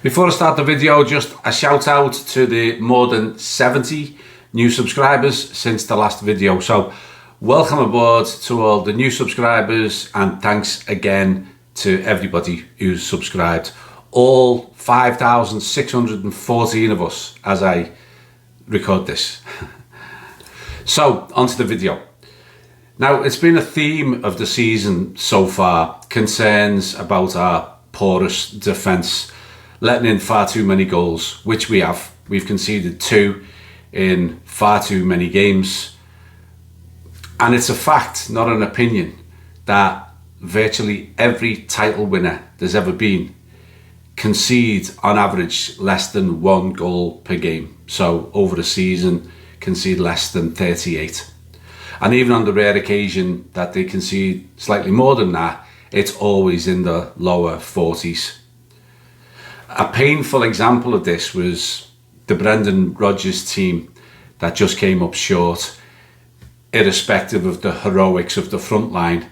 Before I start the video, just a shout out to the more than 70 new subscribers since the last video. So welcome aboard to all the new subscribers, and thanks again to everybody who's subscribed. All 5,614 of us as I record this. So onto the video. Now, it's been a theme of the season so far, concerns about our porous defence, letting in far too many goals, which we have. We've conceded 2 in far too many games. And it's a fact, not an opinion, that virtually every title winner there's ever been concedes on average less than 1 goal per game. So over a season, concede less than 38. And even on the rare occasion that they concede slightly more than that, it's always in the lower 40s. A painful example of this was the Brendan Rodgers team that just came up short, irrespective of the heroics of the front line,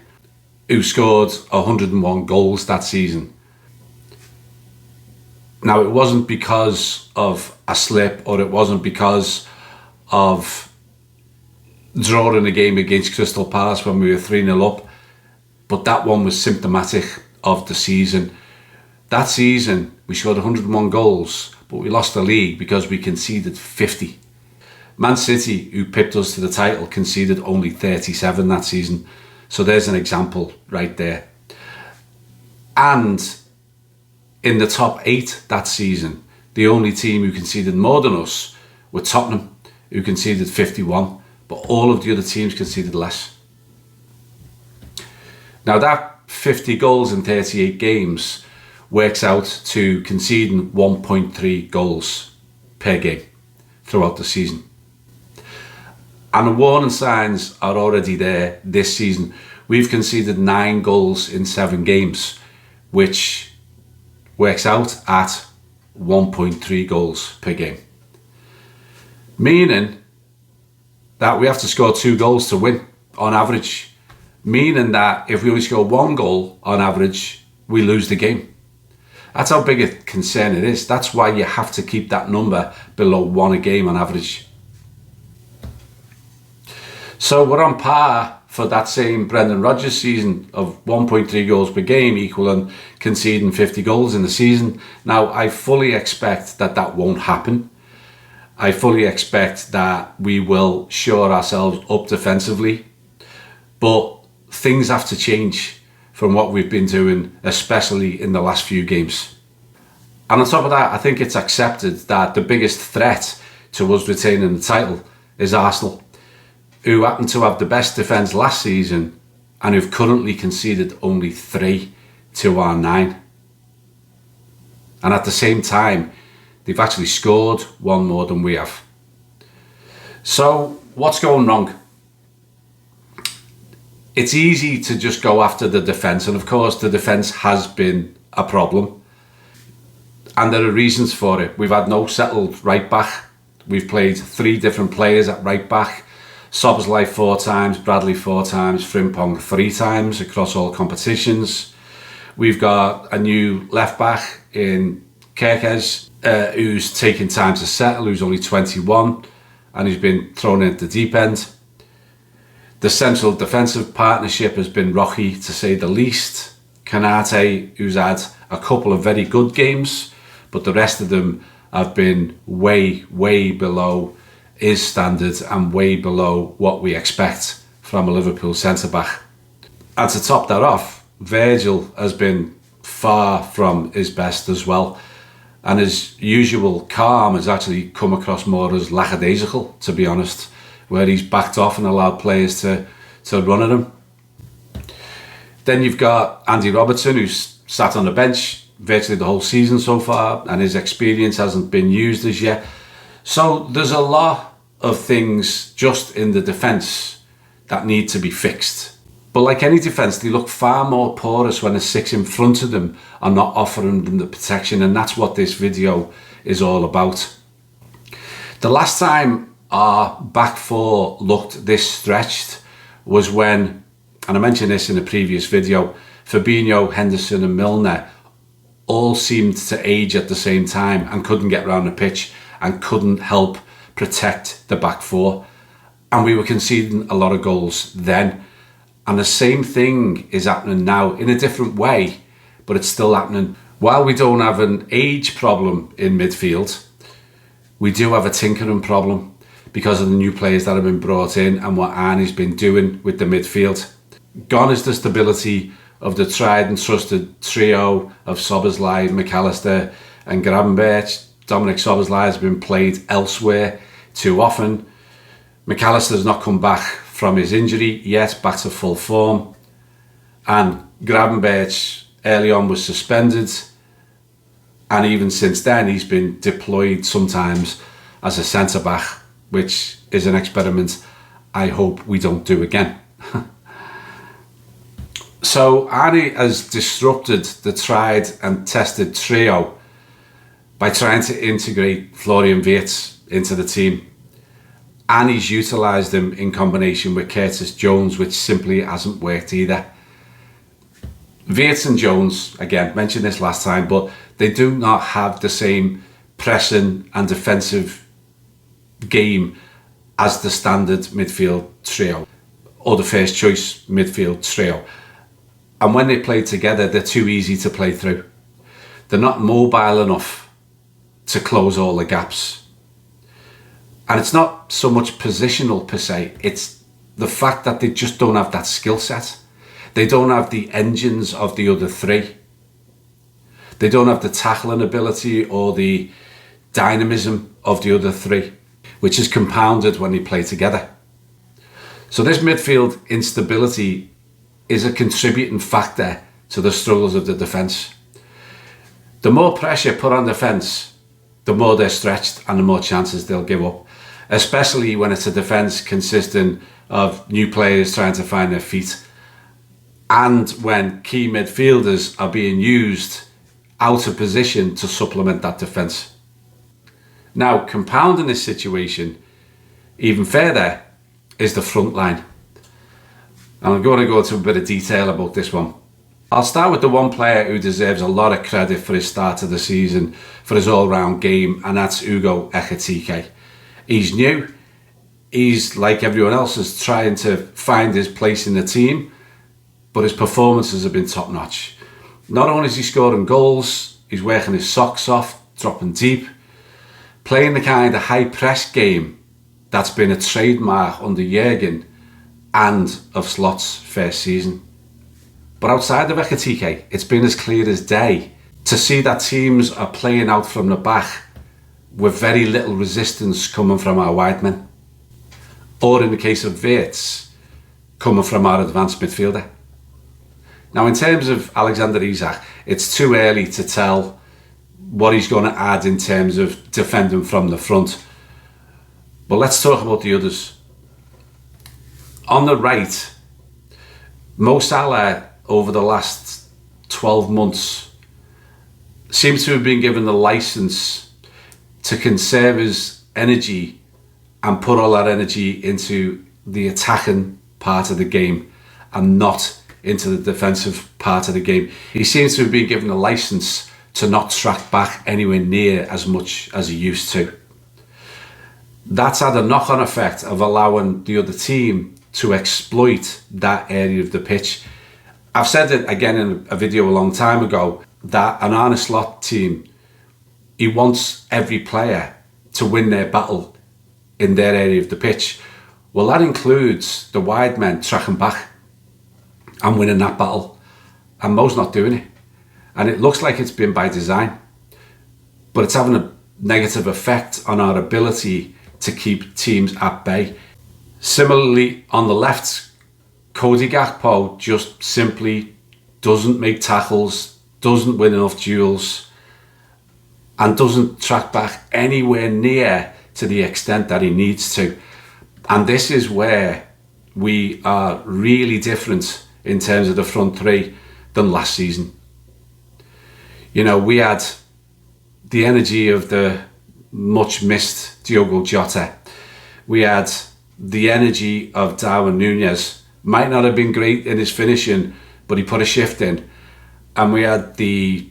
who scored 101 goals that season. Now, it wasn't because of a slip, or it wasn't because of drawing a game against Crystal Palace when we were 3-0 up, but that one was symptomatic of the season. That season we scored 101 goals, but we lost the league because we conceded 50. Man City, who pipped us to the title, conceded only 37 that season. So there's an example right there. And in the top 8 that season, the only team who conceded more than us were Tottenham, who conceded 51. But all of the other teams conceded less. Now, that 50 goals in 38 games works out to conceding 1.3 goals per game throughout the season. And the warning signs are already there this season. We've conceded 9 goals in 7 games, which works out at 1.3 goals per game. Meaning that we have to score 2 goals to win on average, meaning that if we only score 1 goal on average, we lose the game. That's how big a concern it is. That's why you have to keep that number below 1 a game on average. So we're on par for that same Brendan Rodgers season of 1.3 goals per game, equaling conceding 50 goals in the season. Now, I fully expect that that won't happen. I fully expect that we will shore ourselves up defensively, but things have to change from what we've been doing, especially in the last few games. And on top of that, I think it's accepted that the biggest threat to us retaining the title is Arsenal, who happen to have the best defence last season and who've currently conceded only 3 to our 9. And at the same time, they've actually scored 1 more than we have. So what's going wrong? It's easy to just go after the defence, and of course the defence has been a problem, and there are reasons for it. We've had no settled right back. We've played 3 different players at right back. Szoboszlai 4 times, Bradley 4 times, Frimpong 3 times across all competitions. We've got a new left back in Kerkez, who's taking time to settle, who's only 21, and he's been thrown into the deep end. The central defensive partnership has been rocky, to say the least. Kanate, who's had a couple of very good games, but the rest of them have been way, way below his standards and way below what we expect from a Liverpool centre-back. And to top that off, Virgil has been far from his best as well. And his usual calm has actually come across more as lackadaisical, to be honest, where he's backed off and allowed players to run at him. Then you've got Andy Robertson, who's sat on the bench virtually the whole season so far, and his experience hasn't been used as yet. So there's a lot of things just in the defence that need to be fixed. But like any defence, they look far more porous when the 6 in front of them are not offering them the protection, and that's what this video is all about. The last time our back 4 looked this stretched was when, and I mentioned this in a previous video, Fabinho, Henderson and Milner all seemed to age at the same time and couldn't get around the pitch and couldn't help protect the back four. And we were conceding a lot of goals then. And the same thing is happening now in a different way, but it's still happening. While we don't have an age problem in midfield, we do have a tinkering problem because of the new players that have been brought in and what Arnie's been doing with the midfield. Gone is the stability of the tried and trusted trio of Szoboszlai, McAllister and Gravenberch. Dominic Szoboszlai has been played elsewhere too often. McAllister's not come back from his injury yet, back to full form. And Gravenberch early on was suspended. And even since then, he's been deployed sometimes as a centre-back, which is an experiment I hope we don't do again. So Arnie has disrupted the tried and tested trio by trying to integrate Florian Wirtz into the team. And he's utilised him in combination with Curtis Jones, which simply hasn't worked either. Wirtz and Jones, again, mentioned this last time, but they do not have the same pressing and defensive game as the standard midfield trio or the first choice midfield trio. And when they play together, they're too easy to play through. They're not mobile enough to close all the gaps. And it's not so much positional per se, it's the fact that they just don't have that skill set. They don't have the engines of the other three. They don't have the tackling ability or the dynamism of the other three, which is compounded when they play together. So this midfield instability is a contributing factor to the struggles of the defence. The more pressure put on defence, the more they're stretched and the more chances they'll give up, especially when it's a defence consisting of new players trying to find their feet and when key midfielders are being used out of position to supplement that defence. Now, compounding this situation even further is the front line. And I'm going to go into a bit of detail about this one. I'll start with the one player who deserves a lot of credit for his start of the season, for his all-round game, and that's Ugo Ekitike. He's new. He's, like everyone else, is trying to find his place in the team, but his performances have been top-notch. Not only is he scoring goals, he's working his socks off, dropping deep, playing the kind of high-press game that's been a trademark under Jurgen and of Slot's first season. But outside of Ekitike, it's been as clear as day to see that teams are playing out from the back with very little resistance coming from our wide men, or in the case of Wirtz, coming from our advanced midfielder. Now, in terms of Alexander Isak, it's too early to tell what he's going to add in terms of defending from the front. But let's talk about the others. On the right, Mo Salah over the last 12 months seems to have been given the license to conserve his energy and put all that energy into the attacking part of the game and not into the defensive part of the game. He seems to have been given a license to not track back anywhere near as much as he used to. That's had a knock-on effect of allowing the other team to exploit that area of the pitch. I've said it again in a video a long time ago that an Arne Slot team, he wants every player to win their battle in their area of the pitch. Well, that includes the wide men tracking back and winning that battle, and Mo's not doing it. And it looks like it's been by design, but it's having a negative effect on our ability to keep teams at bay. Similarly, on the left, Cody Gakpo just simply doesn't make tackles, doesn't win enough duels, and doesn't track back anywhere near to the extent that he needs to. And this is where we are really different in terms of the front three than last season. You know, we had the energy of the much missed Diogo Jota. We had the energy of Darwin Núñez. Might not have been great in his finishing, but he put a shift in. And we had the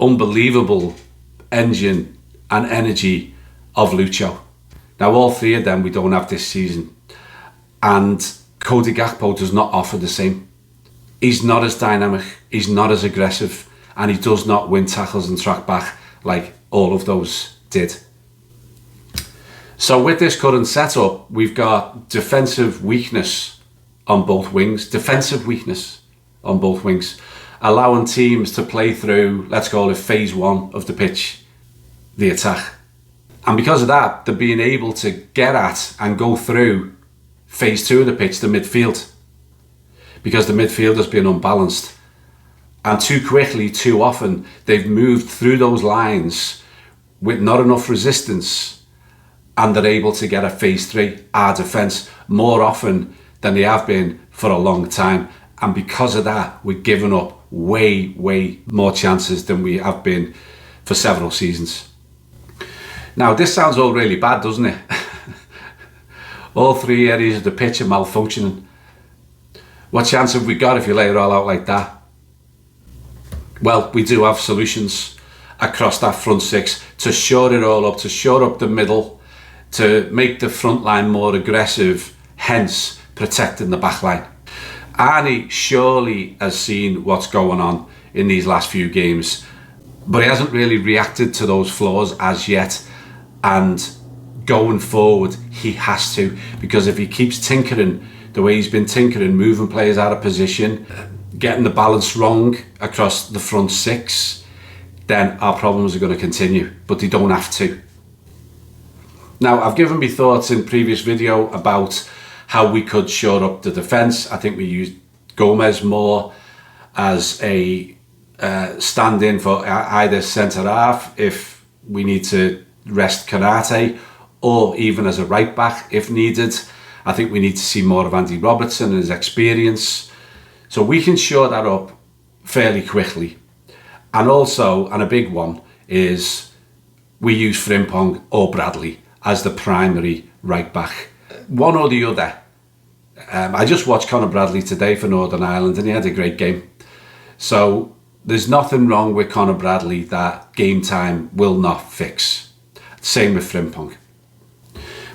unbelievable engine and energy of Lucho. Now all three of them we don't have this season, and Cody Gakpo does not offer the same. He's not as dynamic, he's not as aggressive, and he does not win tackles and track back like all of those did. So with this current setup, we've got defensive weakness on both wings, allowing teams to play through, let's call it phase one of the pitch, the attack. And because of that, they're being able to get at and go through phase two of the pitch, the midfield, because the midfield has been unbalanced. And too quickly, too often, they've moved through those lines with not enough resistance, and they're able to get a phase three, our defence, more often than they have been for a long time. And because of that, we're giving up way more chances than we have been for several seasons. Now, this sounds all really bad, doesn't it? All three areas of the pitch are malfunctioning. What chance have we got if you lay it all out like that? Well, we do have solutions across that front six to shore it all up, to shore up the middle, to make the front line more aggressive, hence protecting the back line. Arnie surely has seen what's going on in these last few games, but he hasn't really reacted to those flaws as yet. And going forward, he has to, because if he keeps tinkering the way he's been tinkering, moving players out of position, getting the balance wrong across the front six, then our problems are going to continue, but they don't have to. Now, I've given me thoughts in previous video about how we could shore up the defence. I think we used Gomez more as a stand-in for either centre-half if we need to rest Karate, or even as a right-back if needed. I think we need to see more of Andy Robertson and his experience. So we can shore that up fairly quickly. And also, and a big one, is we use Frimpong or Bradley as the primary right-back. One or the other. I just watched Conor Bradley today for Northern Ireland and he had a great game. So there's nothing wrong with Conor Bradley that game time will not fix. Same with Frimpong.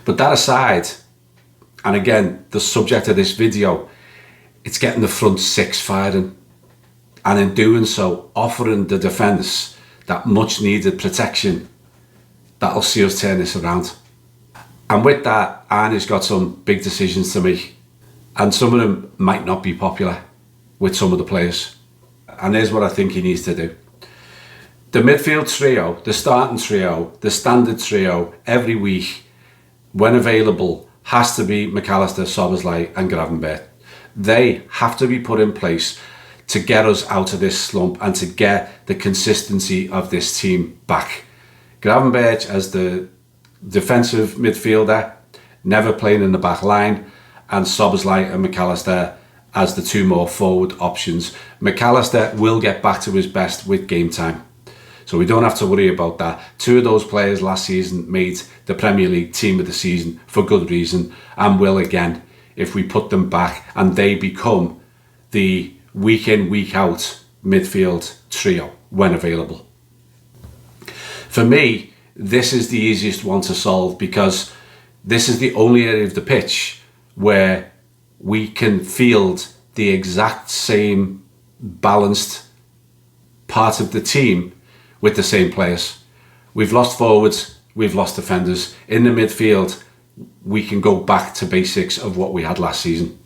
But that aside, and again, the subject of this video, it's getting the front six firing. And in doing so, offering the defence that much needed protection that'll see us turn this around. And with that, Arnie's got some big decisions to make. And some of them might not be popular with some of the players. And here's what I think he needs to do. The midfield trio, the starting trio, the standard trio, every week, when available, has to be McAllister, Szoboszlai and Gravenberch. They have to be put in place to get us out of this slump and to get the consistency of this team back. Gravenberch as the defensive midfielder, never playing in the back line, and Szoboszlai and McAllister as the two more forward options. McAllister will get back to his best with game time, so we don't have to worry about that. Two of those players last season made the Premier League team of the season for good reason, and will again if we put them back and they become the week in, week out midfield trio when available. For me, this is the easiest one to solve because this is the only area of the pitch where we can field the exact same balanced part of the team with the same players. We've lost forwards, we've lost defenders. In the midfield, we can go back to basics of what we had last season.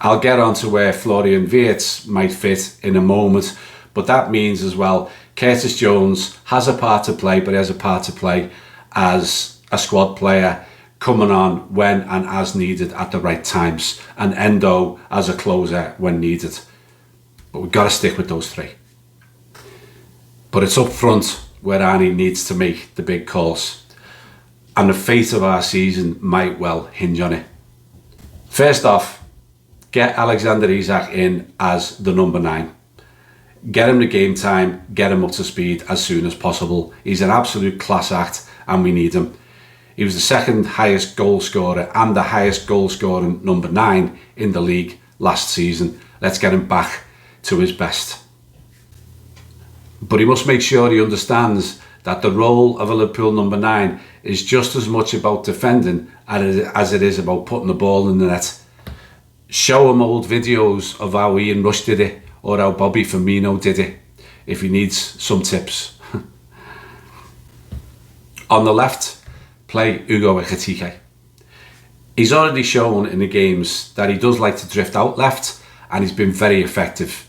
I'll get on to where Florian Wirtz might fit in a moment, but that means as well, Curtis Jones has a part to play, but he has a part to play as a squad player, coming on when and as needed at the right times, and Endo as a closer when needed. But we've got to stick with those three. But it's up front where Arnie needs to make the big calls, and the fate of our season might well hinge on it. First off, get Alexander Isak in as the number 9. Get him the game time, get him up to speed as soon as possible. He's an absolute class act and we need him. He was the second highest goal scorer and the highest goal scoring number 9 in the league last season. Let's get him back to his best. But he must make sure he understands that the role of a Liverpool number 9 is just as much about defending as it is about putting the ball in the net. Show him old videos of how Ian Rush did it or how Bobby Firmino did it if he needs some tips. On the left, play Hugo Ekitike. He's already shown in the games that he does like to drift out left, and he's been very effective.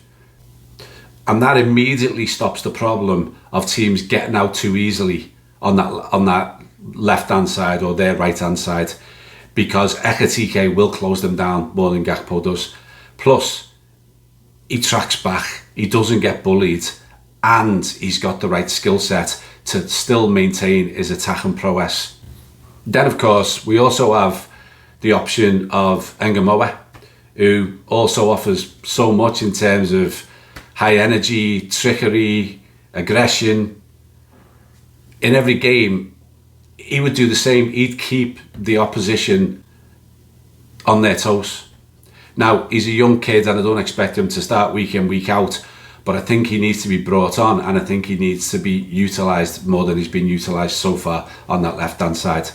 And that immediately stops the problem of teams getting out too easily on that left-hand side or their right-hand side, because Ekitike will close them down more than Gakpo does. Plus, he tracks back, he doesn't get bullied, and he's got the right skill set to still maintain his attacking prowess. Then, of course, we also have the option of YNWA, who also offers so much in terms of high energy, trickery, aggression. In every game, he would do the same. He'd keep the opposition on their toes. Now, he's a young kid and I don't expect him to start week in, week out, but I think he needs to be brought on, and I think he needs to be utilised more than he's been utilised so far on that left-hand side.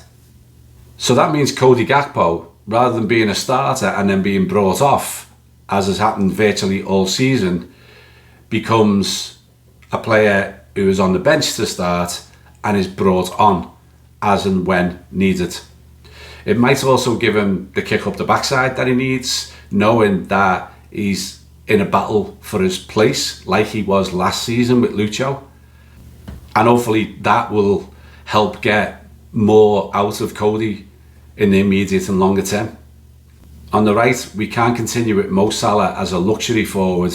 So that means Cody Gakpo, rather than being a starter and then being brought off, as has happened virtually all season, becomes a player who is on the bench to start and is brought on as and when needed. It might also give him the kick up the backside that he needs, knowing that he's in a battle for his place like he was last season with Lucho. And hopefully that will help get more out of Cody in the immediate and longer term. On the right, we can't continue with Mo Salah as a luxury forward,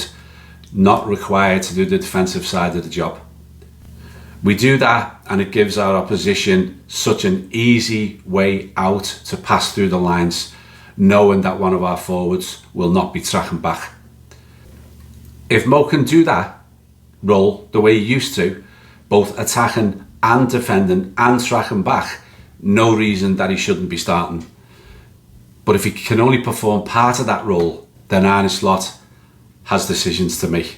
not required to do the defensive side of the job. We do that and it gives our opposition such an easy way out to pass through the lines, knowing that one of our forwards will not be tracking back. If Mo can do that role the way he used to, both attacking and defending and tracking back, no reason that he shouldn't be starting. But if he can only perform part of that role, then Arne Slot has decisions to make.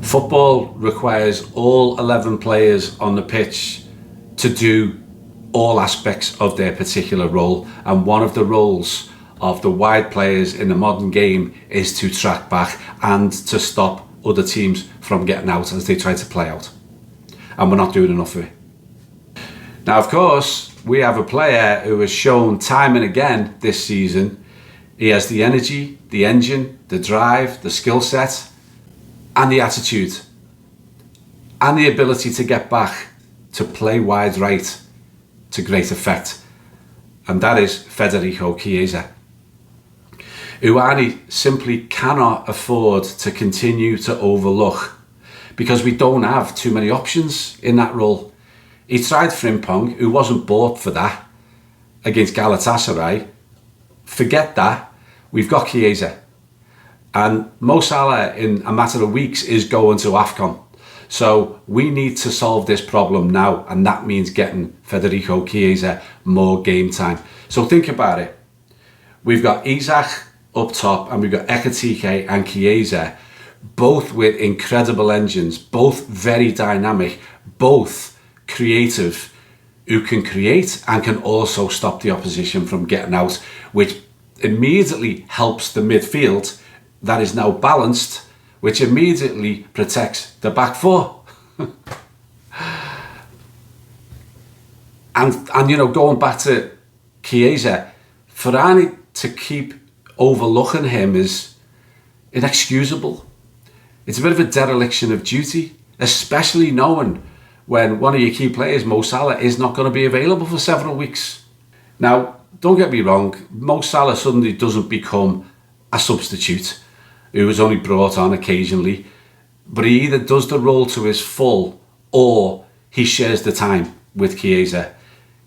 Football requires all 11 players on the pitch to do all aspects of their particular role, and one of the roles of the wide players in the modern game is to track back and to stop other teams from getting out as they try to play out. And we're not doing enough of it. Now, of course, we have a player who has shown time and again this season he has the energy, the engine, the drive, the skill set, and the attitude, and the ability to get back, to play wide right to great effect. And that is Federico Chiesa, who Arne simply cannot afford to continue to overlook, because we don't have too many options in that role. He tried Frimpong, who wasn't bought for that, against Galatasaray. Forget that. We've got Chiesa. And Mo Salah, in a matter of weeks, is going to AFCON. So we need to solve this problem now, and that means getting Federico Chiesa more game time. So think about it. We've got Isak up top, and we've got Ekitike and Chiesa, both with incredible engines, both very dynamic, both creative, who can create and can also stop the opposition from getting out, which immediately helps the midfield that is now balanced, which immediately protects the back four. and you know, going back to Chiesa, for Arne to keep overlooking him is inexcusable. It's a bit of a dereliction of duty, especially knowing when one of your key players, Mo Salah, is not going to be available for several weeks. Now, don't get me wrong, Mo Salah suddenly doesn't become a substitute who was only brought on occasionally, but he either does the role to his full or he shares the time with Chiesa.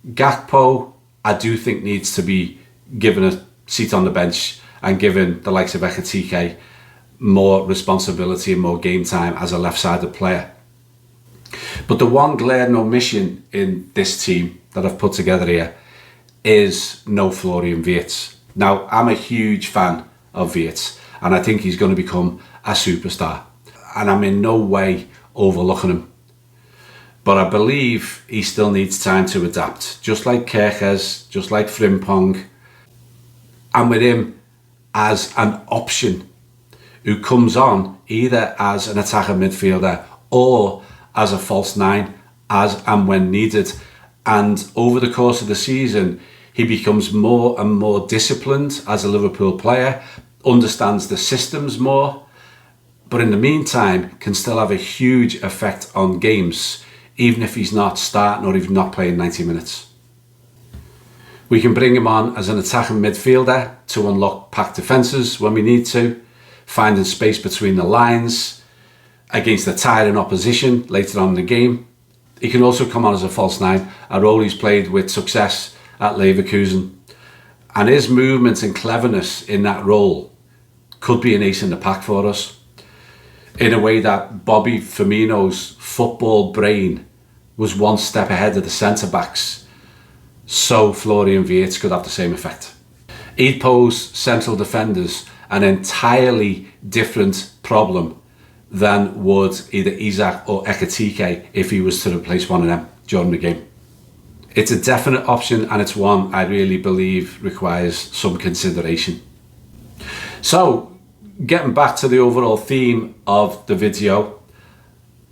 Gakpo, I do think, needs to be given a seat on the bench and given the likes of Ekitike more responsibility and more game time as a left-sided player. But the one glaring omission in this team that I've put together here is no Florian Wirtz. Now, I'm a huge fan of Wirtz, and I think he's going to become a superstar. And I'm in no way overlooking him. But I believe he still needs time to adapt, just like Kerkez, just like Frimpong, and with him as an option who comes on either as an attacking midfielder or as a false nine, as and when needed. And over the course of the season, he becomes more and more disciplined as a Liverpool player, understands the systems more, but in the meantime can still have a huge effect on games, even if he's not starting or even not playing 90 minutes. We can bring him on as an attacking midfielder to unlock packed defences when we need to, finding space between the lines against a tiring opposition later on in the game. He can also come on as a false nine, a role he's played with success at Leverkusen. And his movement and cleverness in that role could be an ace in the pack for us, in a way that Bobby Firmino's football brain was one step ahead of the centre-backs, so Florian Wirtz could have the same effect. He'd pose central defenders an entirely different problem than would either Isak or Ekitike if he was to replace one of them during the game. It's a definite option, and it's one I really believe requires some consideration. So, getting back to the overall theme of the video,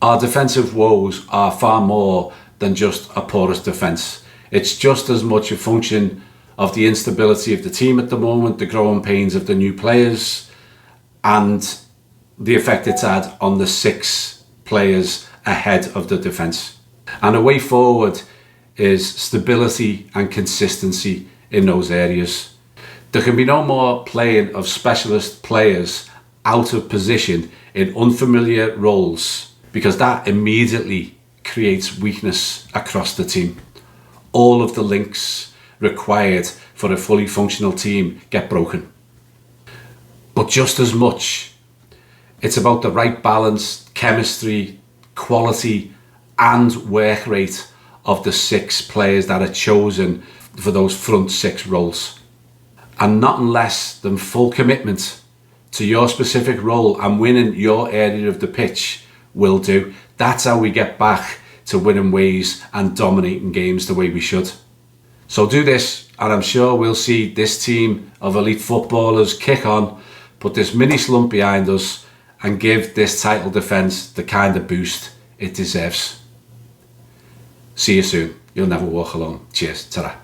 our defensive woes are far more than just a porous defence. It's just as much a function of the instability of the team at the moment, the growing pains of the new players, and the effect it's had on the 6 players ahead of the defence. And a way forward is stability and consistency in those areas. There can be no more playing of specialist players out of position in unfamiliar roles, because that immediately creates weakness across the team. All of the links required for a fully functional team get broken. But just as much, it's about the right balance, chemistry, quality and work rate of the 6 players that are chosen for those front 6 roles. And nothing less than full commitment to your specific role and winning your area of the pitch will do. That's how we get back to winning ways and dominating games the way we should. So do this, and I'm sure we'll see this team of elite footballers kick on, put this mini slump behind us, and give this title defence the kind of boost it deserves. See you soon. You'll never walk alone. Cheers. Ta-ra.